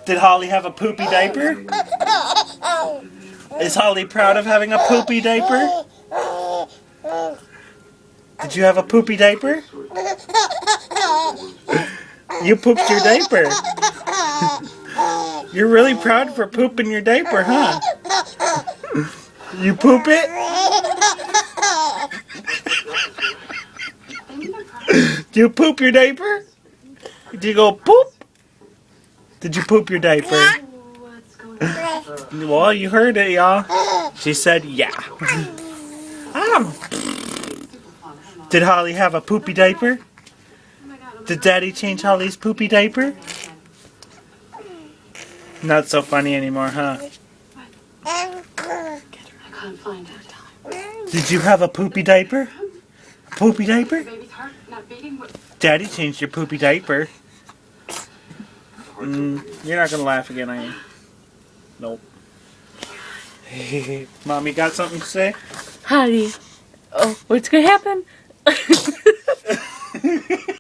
Did Holly have a poopy diaper? Is Holly proud of having a poopy diaper? Did you have a poopy diaper? You pooped your diaper. You're really proud for pooping your diaper, huh? You poop it? Do you poop your diaper? Did you go poop? Did you poop your diaper? Well, you heard it, y'all. She said, yeah. Did Holly have a poopy diaper? Did Daddy change Holly's poopy diaper? Not so funny anymore, huh? Did you have a poopy diaper? A poopy diaper? Daddy changed your poopy diaper. You're not gonna laugh again, are you? Nope. Mommy got something to say? Holly. Oh, what's gonna happen?